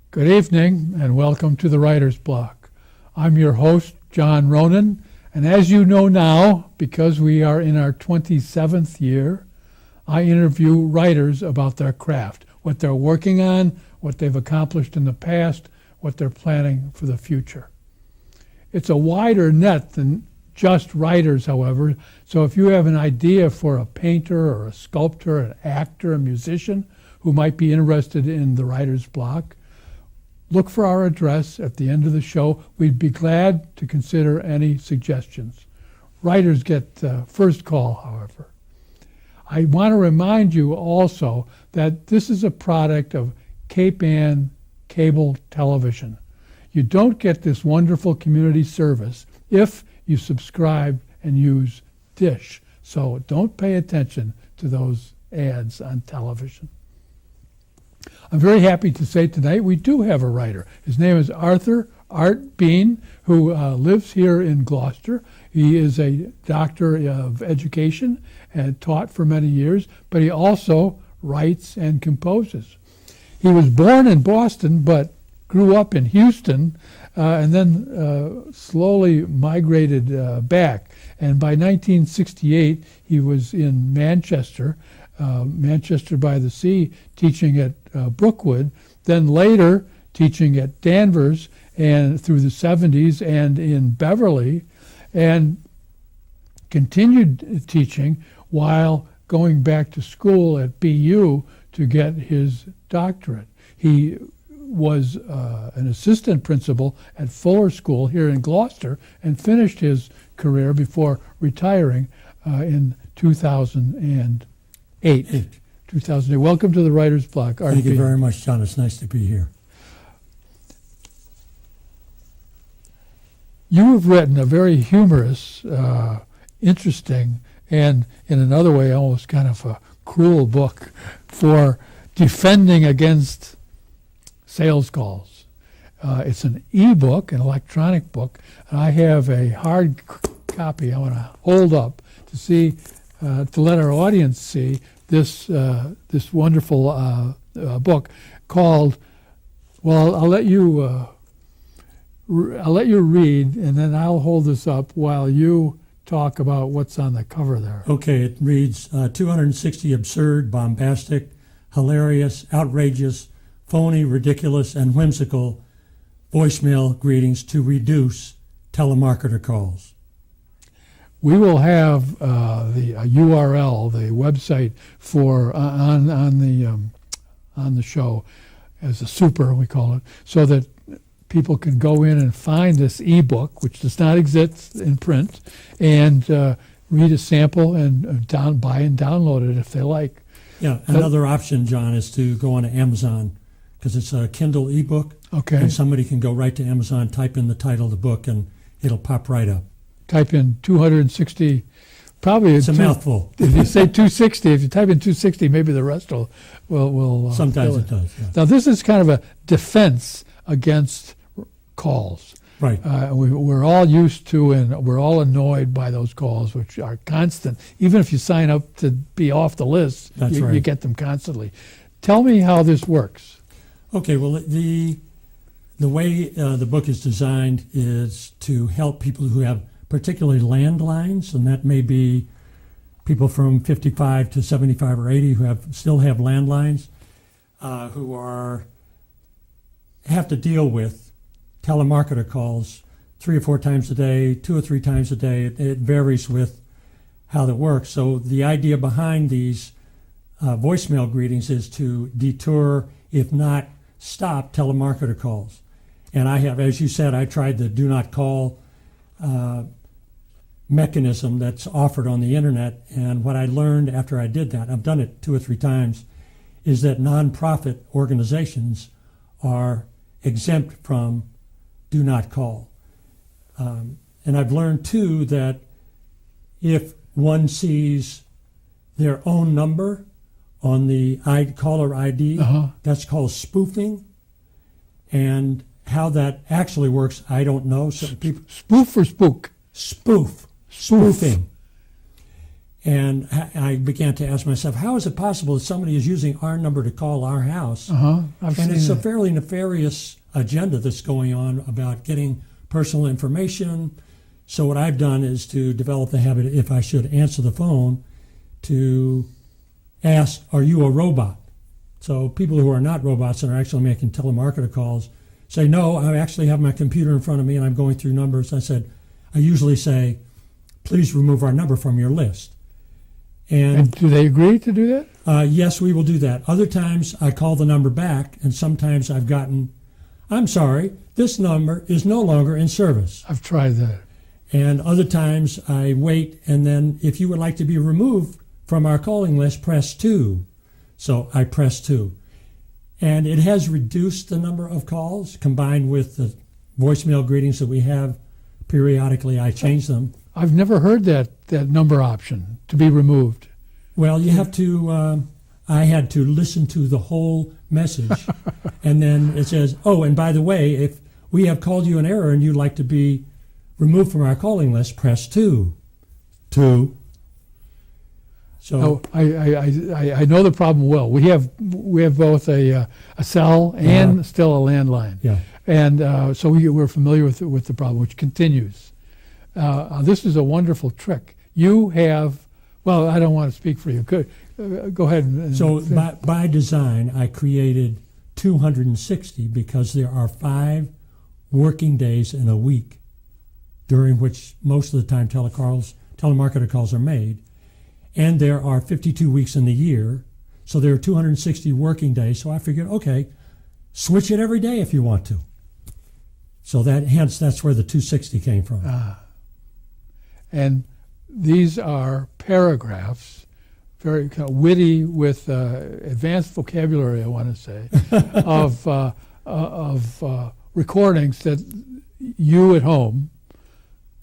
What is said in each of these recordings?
Good evening and welcome to the Writer's Block. I'm your host, John Ronan, and as you know now, because we are in our 27th year, I interview writers about their craft, what they're working on, what they've accomplished in the past, what they're planning for the future. It's a wider net than just writers, however, so if you have an idea for a painter or a sculptor, an actor, a musician who might be interested in the Writer's Block, look for our address at the end of the show. We'd be glad to consider any suggestions. Writers get first call, however. I want to remind you also that this is a product of Cape Ann Cable Television. You don't get this wonderful community service if you subscribe and use Dish. So don't pay attention to those ads on television. I'm very happy to say tonight we do have a writer. His name is Arthur Art Beane, who lives here in Gloucester. He is a doctor of education and taught for many years, but he also writes and composes. He was born in Boston, but grew up in Houston, and then slowly migrated back. And by 1968, he was in Manchester by the Sea, teaching at Brookwood, then later teaching at Danvers and through the 70s and in Beverly, and continued teaching while going back to school at BU to get his doctorate. He was an assistant principal at Fuller School here in Gloucester and finished his career before retiring in 2008. Welcome to the Writer's Block, Art Thank you Beane. very much, John. It's nice to be here. You have written a very humorous, interesting, and in another way almost kind of a cruel book for defending against sales calls. It's an e-book, an electronic book, and I have a hard copy I want to hold up to see, to let our audience see this wonderful book called. Well, I'll let you read, and then I'll hold this up while you talk about what's on the cover there. Okay, it reads 260 absurd, bombastic, hilarious, outrageous, phony, ridiculous, and whimsical voicemail greetings to reduce telemarketer calls. We will have the URL, the website for on the show as a super, we call it, so that people can go in and find this ebook, which does not exist in print, and read a sample and buy and download it if they like. Yeah, another option, John, is to go on to Amazon because it's a Kindle ebook. Okay. And somebody can go right to Amazon, type in the title of the book, and it'll pop right up. Type in 260, probably it's a mouthful. If you say 260, if you type in 260, maybe the rest will sometimes it does. Yeah. Now this is kind of a defense against calls. Right. We're all used to and we're all annoyed by those calls, which are constant. Even if you sign up to be off the list, you get them constantly. Tell me how this works. Okay. Well, the way the book is designed is to help people who have particularly landlines, and that may be people from 55 to 75 or 80 who still have landlines, who have to deal with telemarketer calls 3 or 4 times a day, 2 or 3 times a day. It varies with how that works. So the idea behind these voicemail greetings is to deter, if not stop, telemarketer calls. And I have, as you said, I tried the do not call mechanism that's offered on the internet. And what I learned after I did that, I've done it 2 or 3 times, is that nonprofit organizations are exempt from do not call. And I've learned too that if one sees their own number on the caller ID, that's called spoofing. And how that actually works, I don't know. Some people spoof or spook? Spoofing. And I began to ask myself, how is it possible that somebody is using our number to call our house? And it's a fairly nefarious agenda that's going on about getting personal information. So what I've done is to develop the habit, if I should answer the phone, to ask, are you a robot? So people who are not robots and are actually making telemarketer calls say, no, I actually have my computer in front of me and I'm going through numbers. I usually say, please remove our number from your list. And do they agree to do that? Yes, we will do that. Other times I call the number back, and sometimes I've gotten, I'm sorry, this number is no longer in service. I've tried that. And other times I wait, and then if you would like to be removed from our calling list, press 2. So I press 2. And it has reduced the number of calls, combined with the voicemail greetings that we have periodically. I change them. I've never heard that number option to be removed. Well, you have to, I had to listen to the whole message. And then it says, oh, and by the way, if we have called you an error and you'd like to be removed from our calling list, press 2. 2. So I know the problem well. We have both a cell and still a landline. Yeah. And so we're familiar with the problem, which continues. This is a wonderful trick. You have, well, I don't want to speak for you. Go ahead. So by design, I created 260 because there are 5 working days in a week during which most of the time telemarketer calls are made. And there are 52 weeks in the year, so there are 260 working days. So I figured, okay, switch it every day if you want to. So that's where the 260 came from. And these are paragraphs, very kind of witty with advanced vocabulary, I want to say, of recordings that you at home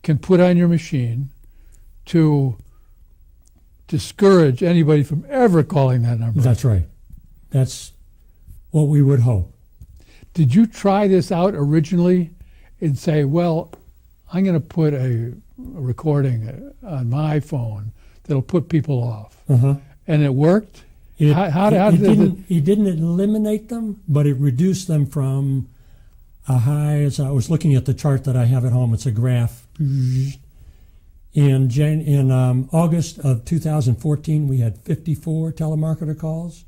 can put on your machine to discourage anybody from ever calling that number. That's right. That's what we would hope. Did you try this out originally and say, well, I'm going to put a recording on my phone that'll put people off? And it worked? It didn't eliminate them, but it reduced them from a high, as I was looking at the chart that I have at home, it's a graph. In August of 2014, we had 54 telemarketer calls.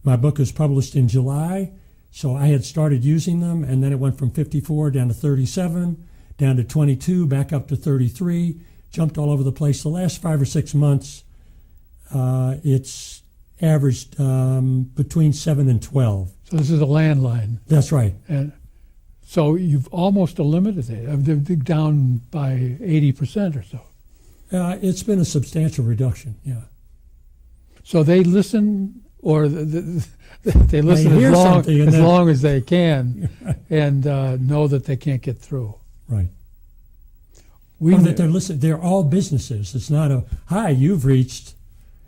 My book was published in July, so I had started using them, and then it went from 54 down to 37, down to 22, back up to 33, jumped all over the place. The last 5 or 6 months, it's averaged between 7 and 12. So this is a landline. That's right. And so you've almost eliminated it. They're down by 80% or so. It's been a substantial reduction, yeah. So they listen, or they listen as long as they can, and know that they can't get through. Right. That they're listening. They're all businesses. It's not a, hi, you've reached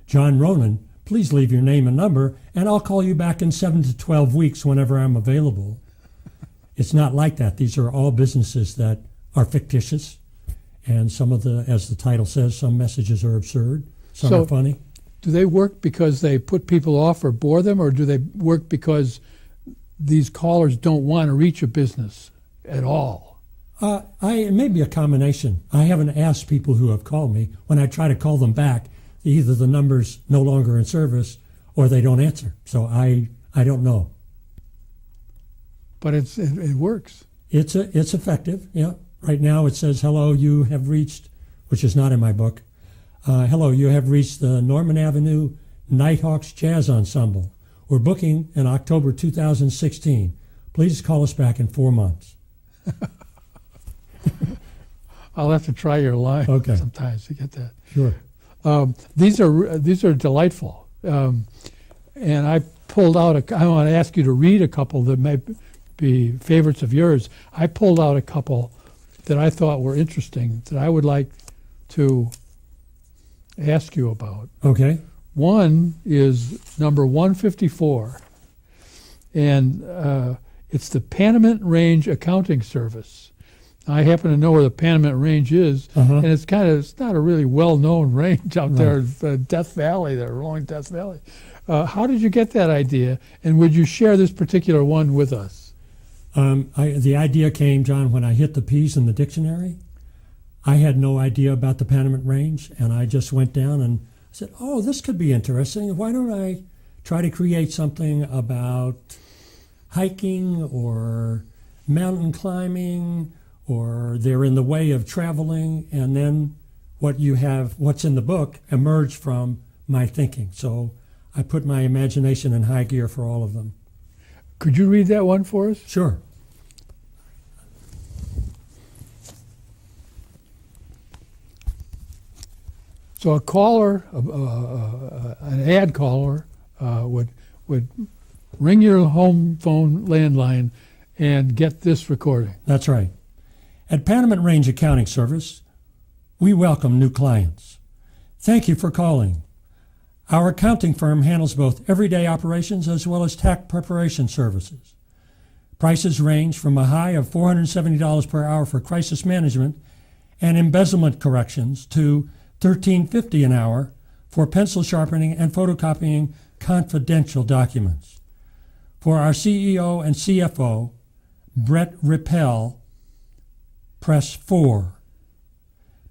John Ronan. Please leave your name and number, and I'll call you back in 7 to 12 weeks whenever I'm available. It's not like that. These are all businesses that are fictitious, and some of the, as the title says, some messages are absurd, some are funny. Do they work because they put people off or bore them, or do they work because these callers don't want to reach a business at all? It may be a combination. I haven't asked people who have called me. When I try to call them back, either the number's no longer in service or they don't answer. So I don't know. But it works. It's effective, yeah. Right now it says, hello, you have reached, which is not in my book, hello, you have reached the Norman Avenue Nighthawks Jazz Ensemble. We're booking in October 2016. Please call us back in 4 months. I'll have to try your line sometimes to get that. Sure. These are delightful. And I pulled out, I want to ask you to read a couple that may be favorites of yours. I pulled out a couple that I thought were interesting that I would like to ask you about. Okay. One is number 154, and it's the Panamint Range Accounting Service. I happen to know where the Panamint Range is, and it's not a really well-known range out there, Death Valley, the rolling Death Valley. How did you get that idea, and would you share this particular one with us? The idea came, John, when I hit the P's in the dictionary. I had no idea about the Panamint Range, and I just went down and said, oh, this could be interesting. Why don't I try to create something about hiking or mountain climbing, or they're in the way of traveling, and then what's in the book emerged from my thinking. So I put my imagination in high gear for all of them. Could you read that one for us? Sure. So a caller, an ad caller, would ring your home phone landline and get this recording. That's right. At Panamint Range Accounting Service, we welcome new clients. Thank you for calling. Our accounting firm handles both everyday operations as well as tax preparation services. Prices range from a high of $470 per hour for crisis management and embezzlement corrections to $13.50 an hour for pencil sharpening and photocopying confidential documents. For our CEO and CFO, Brett Rippel, press 4.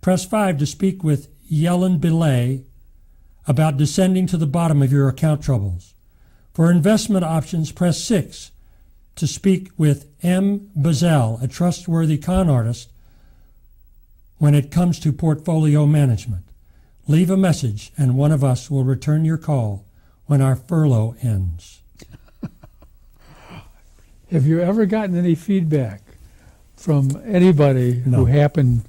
Press 5 to speak with Yellen Belay about descending to the bottom of your account troubles. For investment options, press 6 to speak with M. Bazell, a trustworthy con artist when it comes to portfolio management. Leave a message and one of us will return your call when our furlough ends. Have you ever gotten any feedback from anybody No. who happened?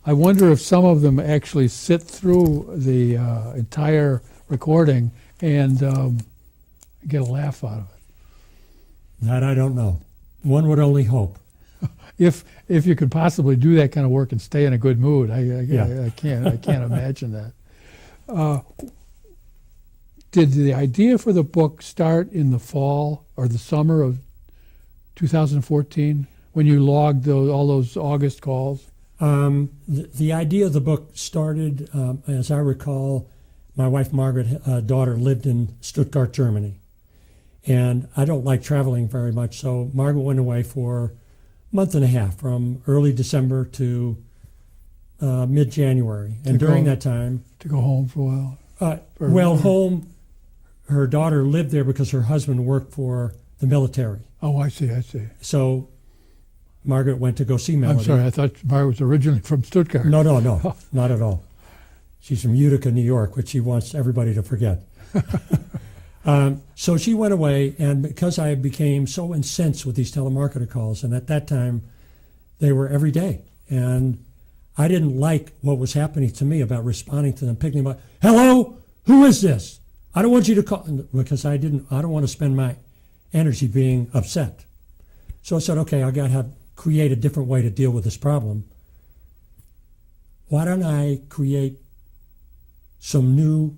I wonder if some of them actually sit through the entire recording and get a laugh out of it. That I don't know. One would only hope. If you could possibly do that kind of work and stay in a good mood, I can't imagine that. Did the idea for the book start in the fall or the summer of 2014 when you logged all those August calls? The idea of the book started, as I recall, my wife Margaret, daughter, lived in Stuttgart, Germany. And I don't like traveling very much, so Margaret went away for a month and a half, from early December to mid-January. And during that time... To go home for a while? Home, her daughter lived there because her husband worked for the military. Oh, I see. So Margaret went to go see Melody. I'm sorry, I thought Margaret was originally from Stuttgart. No, not at all. She's from Utica, New York, which she wants everybody to forget. So she went away, and because I became so incensed with these telemarketer calls, and at that time they were every day, and I didn't like what was happening to me about responding to them, picking them up. Hello, who is this? I don't want you to call, because I don't want to spend my energy being upset. So I said, okay, I got to create a different way to deal with this problem. Why don't I create some new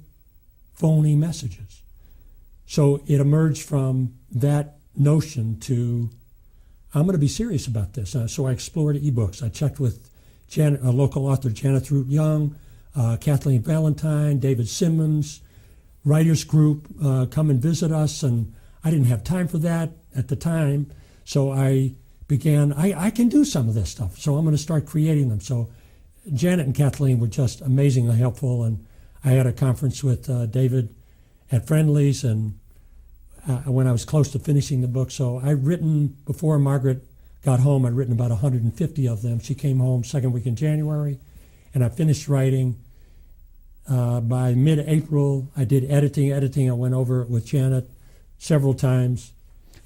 phony messages? So it emerged from that notion to, I'm going to be serious about this. So I explored ebooks. I checked with a local author, Janet Root Young, Kathleen Valentine, David Simmons, writers group, come and visit us. And I didn't have time for that at the time. So I began, I can do some of this stuff. So I'm going to start creating them. So Janet and Kathleen were just amazingly helpful. And I had a conference with David at Friendly's, and when I was close to finishing the book. So I'd written, before Margaret got home, I'd written about 150 of them. She came home second week in January, and I finished writing. By mid-April, I did editing. I went over it with Janet several times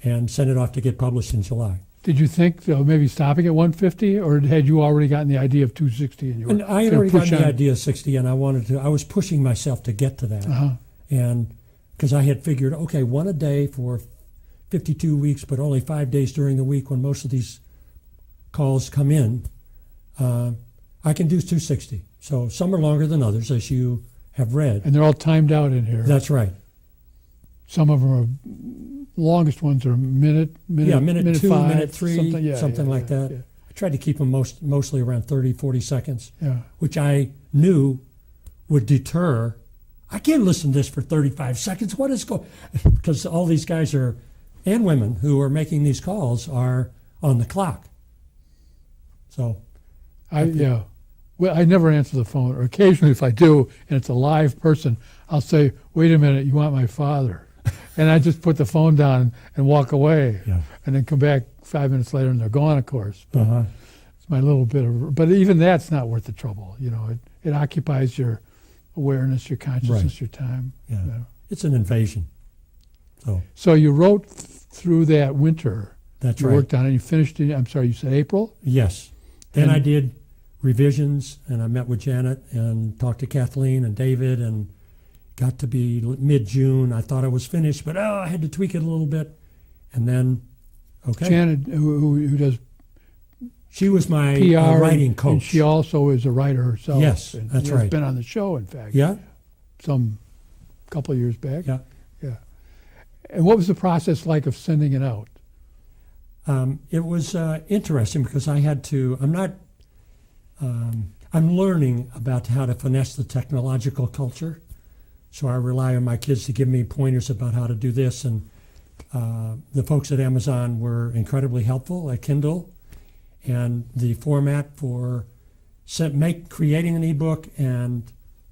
and sent it off to get published in July. Did you think maybe stopping at 150, or had you already gotten the idea of 260? And I had already gotten the idea of 60, and I was pushing myself to get to that. And because I had figured, okay, one a day for 52 weeks, but only 5 days during the week when most of these calls come in, I can do 260. So some are longer than others, as you have read. And they're all timed out in here. That's right. Some of them are, longest ones are minute 2, minute 5, minute 3, something like that. Yeah. I tried to keep them mostly around 30, 40 seconds, Yeah. which I knew would deter. I can't listen to this for 35 seconds. What is going? Because all these guys are, and women who are making these calls are on the clock. So, Yeah. Well, I never answer the phone, or occasionally if I do, and it's a live person, I'll say, "Wait a minute, you want my father?" And I just put the phone down and walk away, yeah. and then come back 5 minutes later, and they're gone, of course. But Uh-huh. it's my little bit of. But even that's not worth the trouble. You know, it occupies your awareness, your consciousness, Right. your time. Yeah. You know. It's an invasion. So you wrote through that winter. That's You right. worked on it. You finished it. I'm sorry, you said April. Yes. Then And- I did revisions, and I met with Janet and talked to Kathleen and David, and got to be mid-June. I thought I was finished, but I had to tweak it a little bit. And then, okay. Janet, who does She was my PR, writing coach. and she also is a writer herself. Yes, and that's has right. been on the show, in fact. Yeah, Some couple of years back. yeah. Yeah. And what was the process like of sending it out? It was interesting because I had to. I'm learning about how to finesse the technological culture, so I rely on my kids to give me pointers about how to do this. And the folks at Amazon were incredibly helpful at Kindle, and the format for creating an ebook and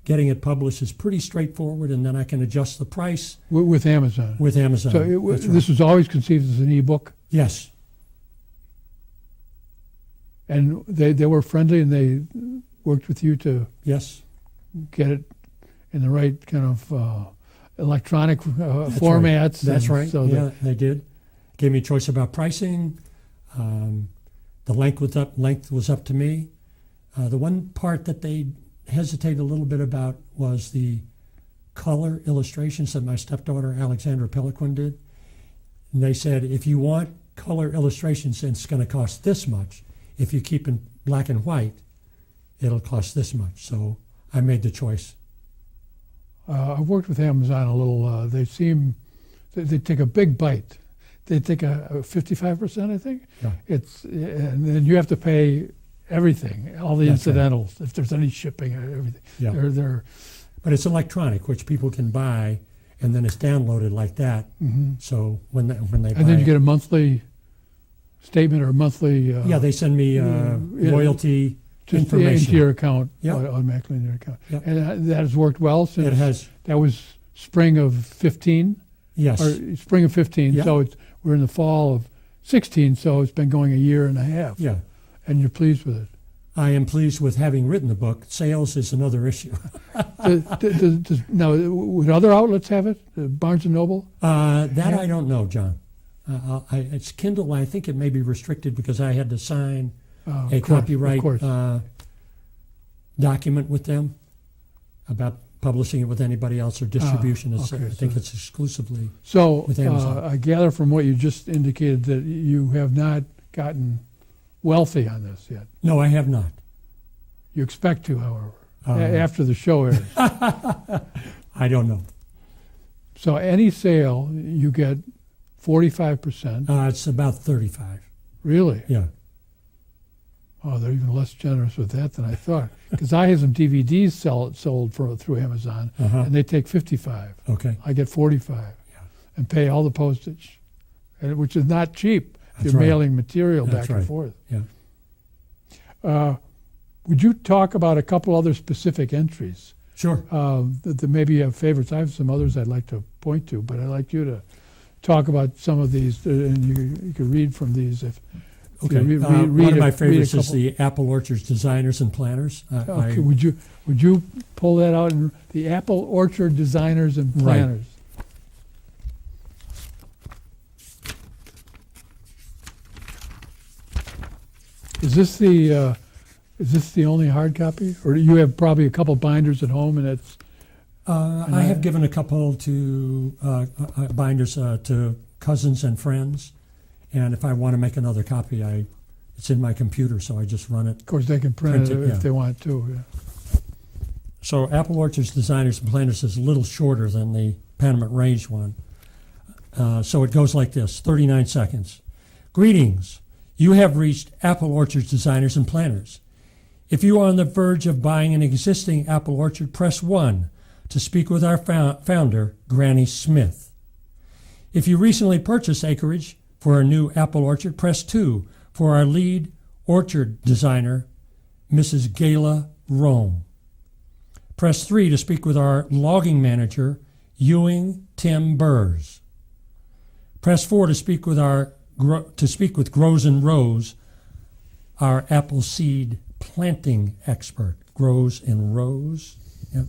getting it published is pretty straightforward, and then I can adjust the price With Amazon. with Amazon. So That's right. this was always conceived as an ebook, Yes. and they were friendly, and they worked with you to Yes. get it in the right kind of electronic That's formats. That's and right. So yeah, that, they did. Gave me a choice about pricing. The length was up to me. The one part that they hesitated a little bit about was the color illustrations that my stepdaughter Alexandra Peliquin did. And they said, if you want color illustrations, it's going to cost this much. If you keep in black and white, it'll cost this much. So I made the choice. I've worked with Amazon a little. They take a big bite. They take a 55%, I think. Yeah. And then you have to pay everything, all the That's right. incidentals, if there's any shipping, everything. Yeah. They're But it's electronic, which people can buy, and then it's downloaded like that. mhm. So when they buy And then you it- get a monthly statement or a monthly yeah, they send me yeah, loyalty just information. into your account, Yeah. automatically in your account. Yeah. And that has worked well since It has, that was spring of 15, yes, or spring of 15. Yeah. So we're in the fall of 16, so it's been going a year and a half. yeah. And you're pleased with it. I am pleased with having written the book. Sales is another issue. Now, would other outlets have it? Barnes & Noble? That Yeah. I don't know, John. It's Kindle. I think it may be restricted because I had to sign Oh, a of course, copyright of course. document with them about publishing it with anybody else or distribution. okay, I think so- it's exclusively. So with Amazon. I gather from what you just indicated that you have not gotten wealthy on this yet. No, I have not. You expect to, however, Uh, after the show airs. I don't know. So any sale, you get 45%. It's about 35. Really? Yeah. Oh, they're even less generous with that than I thought. Because I have some DVDs sold through Amazon, Uh-huh. and they take 55. Okay. I get 45 Yeah. and pay all the postage, which is not cheap. If That's you're right. mailing material That's back and right. forth. Yeah. Would you talk about a couple other specific entries Sure. that maybe you have favorites? I have some others I'd like to point to, but I'd like you to talk about some of these, and you can read from these if Okay. you One of my read a favorites is couple. the Apple Orchards Designers and Planners. Okay, would you pull that out? And the Apple Orchard Designers and Right. Planners. Is this the only hard copy, or you have probably a couple binders at home, and it's I have given a couple to binders to cousins and friends, and if I want to make another copy, it's in my computer, so I just run it. of course they can print it if yeah. they want to. Yeah. So Apple Orchards Designers and Planners is a little shorter than the Panamint Range one. So it goes like this, 39 seconds. Greetings. You have reached apple orchards designers and planners. If you are on the verge of buying an existing apple orchard, press 1 to speak with our founder, Granny Smith. If you recently purchased acreage for a new apple orchard, press 2 for our lead orchard designer, Mrs. Gayla Rome. Press 3 to speak with our logging manager, Ewing Tim Burrs. Press 4 to speak with Grows and Rose, our apple seed planting expert. Grows and Rose. Yep.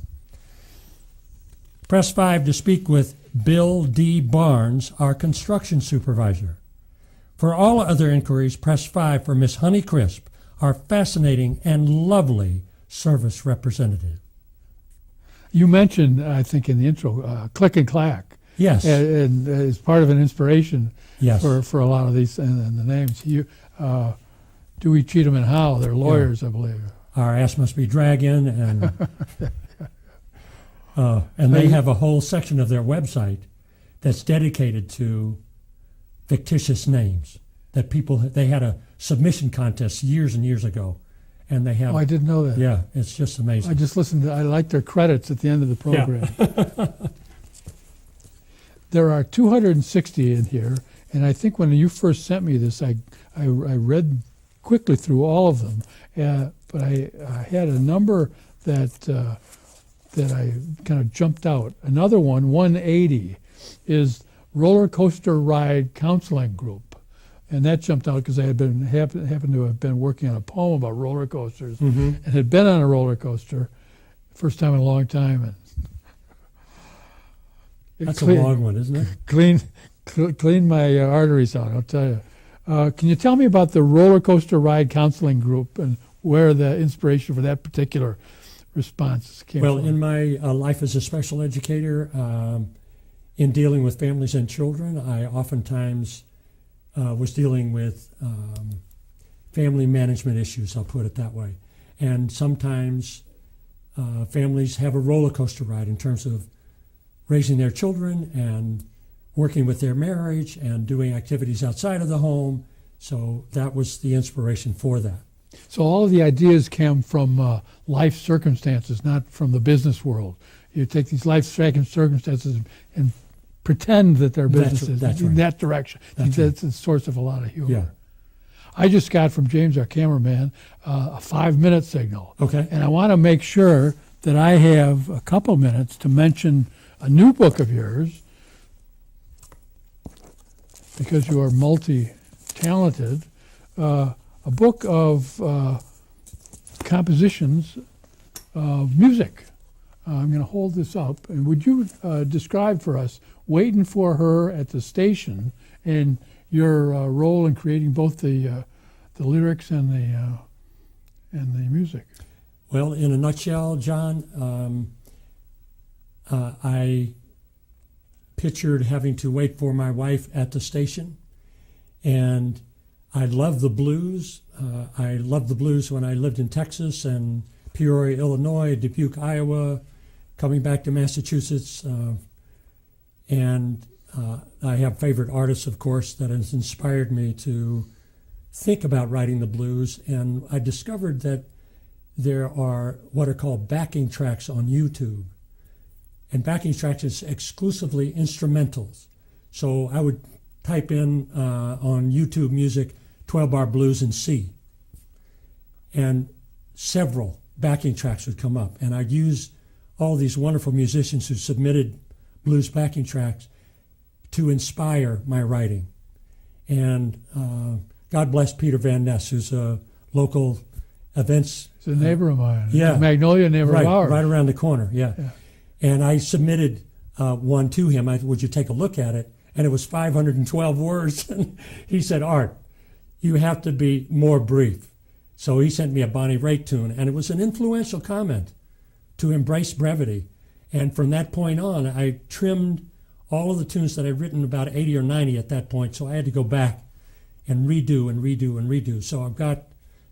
Press 5 to speak with Bill D. Barnes, our construction supervisor. For all other inquiries, press 5 for Miss Honeycrisp, our fascinating and lovely service representative. You mentioned, I think, in the intro, Click and Clack. Yes. And as part of an inspiration Yes. for a lot of these and the names. Dewey, Cheatham, and Howe, they're lawyers, I believe. Our ass must be dragging, and they have a whole section of their website that's dedicated to fictitious names that they had a submission contest years and years ago, and they have. Oh, I didn't know that. Yeah, it's just amazing. I just listened. I like their credits at the end of the program. Yeah. There are 260 in here, and I think when you first sent me this, I read quickly through all of them, but I had a number that I kind of jumped out. Another one, 180, is Roller Coaster Ride Counseling Group, and that jumped out because I had happened to have been working on a poem about roller coasters, and had been on a roller coaster, first time in a long time, and that's a long one, isn't it? Clean my arteries out, I'll tell you. Can you tell me about the Roller Coaster Ride Counseling Group and where the inspiration for that particular response came from? Well, in my life as a special educator, in dealing with families and children, I oftentimes was dealing with family management issues, I'll put it that way. And sometimes families have a roller coaster ride in terms of raising their children and working with their marriage and doing activities outside of the home. So that was the inspiration for that. So all of the ideas came from life circumstances, not from the business world. You take these life circumstances and pretend that they're businesses that's in right. that direction. That's the source of a lot of humor. Yeah. I just got from James, our cameraman, a 5-minute signal. Okay. And I want to make sure that I have a couple minutes to mention a new book of yours, because you are multi-talented, a book of compositions of music. I'm going to hold this up, and would you describe for us Waiting for Her at the Station and your role in creating both the lyrics and the music? Well, in a nutshell, John, I pictured having to wait for my wife at the station, and I love the blues. I loved the blues when I lived in Texas and Peoria, Illinois, Dubuque, Iowa, coming back to Massachusetts, and I have favorite artists, of course, that has inspired me to think about writing the blues, and I discovered that there are what are called backing tracks on YouTube. And backing tracks is exclusively instrumentals. So I would type in on YouTube music 12-bar blues in C, and several backing tracks would come up. And I'd use all these wonderful musicians who submitted blues backing tracks to inspire my writing. And God bless Peter Van Ness, who's a local events. It's a neighbor of mine. Yeah. Magnolia neighbor of ours. Right around the corner, yeah. And I submitted one to him. Would you take a look at it? And it was 512 words. And he said, Art, you have to be more brief. So he sent me a Bonnie Raitt tune, and it was an influential comment to embrace brevity. And from that point on, I trimmed all of the tunes that I'd written, about 80 or 90 at that point, so I had to go back and redo. So I've got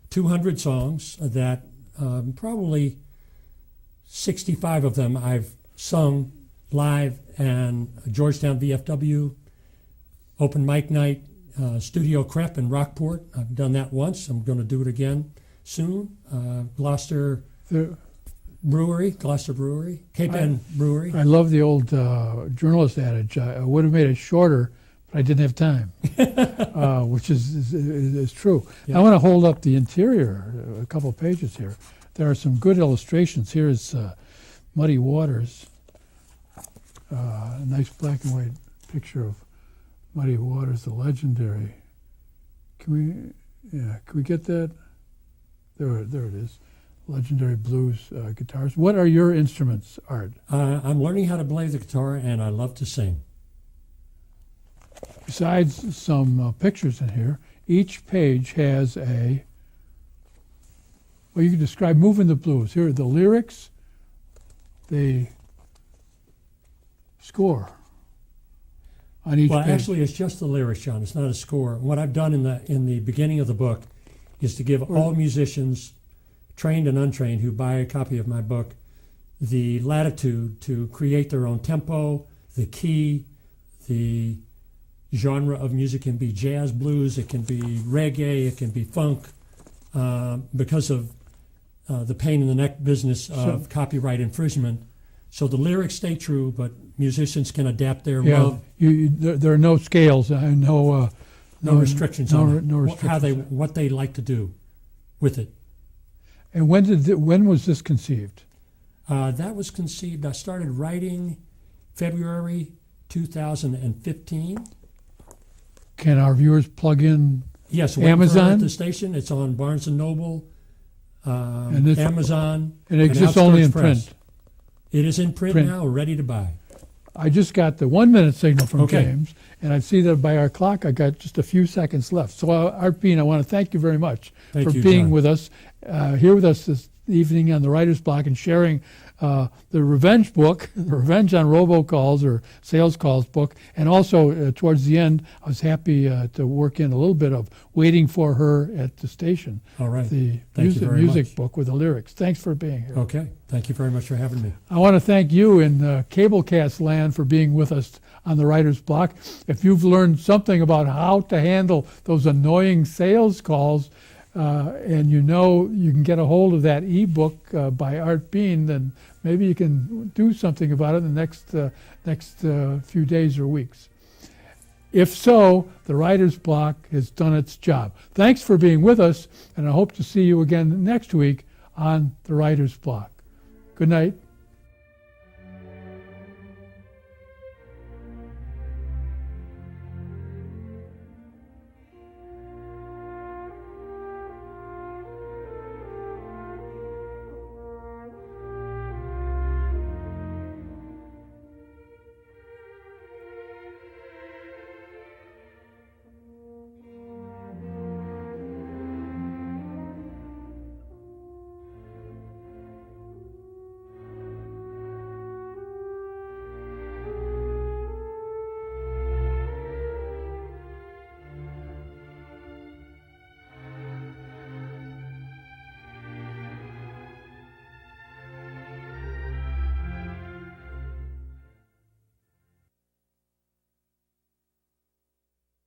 200 songs that probably 65 of them I've sung live and Georgetown VFW, open mic night, Studio Crep in Rockport. I've done that once. I'm going to do it again soon. Gloucester The- Brewery, Cape Ann Brewery. I love the old journalist adage. I would have made it shorter, but I didn't have time, which is true. Yeah. I want to hold up the interior, a couple of pages here. There are some good illustrations. Here is Muddy Waters, a nice black and white picture of Muddy Waters, the legendary. Can we get that? There it is. Legendary blues guitars. What are your instruments, Art? I'm learning how to play the guitar, and I love to sing. Besides some pictures in here, each page has you can describe Moving the Blues. Here are the lyrics, the score on each Well, page. actually, it's just the lyrics, John. It's not a score. What I've done in the beginning of the book is to give all musicians, trained and untrained, who buy a copy of my book, the latitude to create their own tempo, the key, the genre of music. Can be jazz, blues, it can be reggae, it can be funk, because of the pain in the neck business of copyright infringement. So the lyrics stay true, but musicians can adapt their love. There are no scales, no restrictions on it. no restrictions. What they like to do with it. And when was this conceived? That was conceived. I started writing February 2015. Can our viewers plug in? Yes, Amazon? at the station. It's on Barnes and Noble, And Amazon. It exists only in print. It is in print now, ready to buy. I just got the 1 minute signal from Okay. James, and I see that by our clock I got just a few seconds left. So, Art Beane, I want to thank you very much Thank for you, being John. with us, here with us this evening on the Writer's Block and sharing the Revenge book, the Revenge on Robocalls or Sales Calls book, and also towards the end, I was happy to work in a little bit of Waiting for Her at the Station, All right. the Thank you very music much. book with the lyrics. Thanks for being here. Okay. Thank you very much for having me. I want to thank you in Cablecast land for being with us on the Writer's Block. If you've learned something about how to handle those annoying sales calls, and you can get a hold of that ebook by Art Beane, then maybe you can do something about it in the next few days or weeks. If so, the Writer's Block has done its job. Thanks for being with us, and I hope to see you again next week on the Writer's Block. Good night.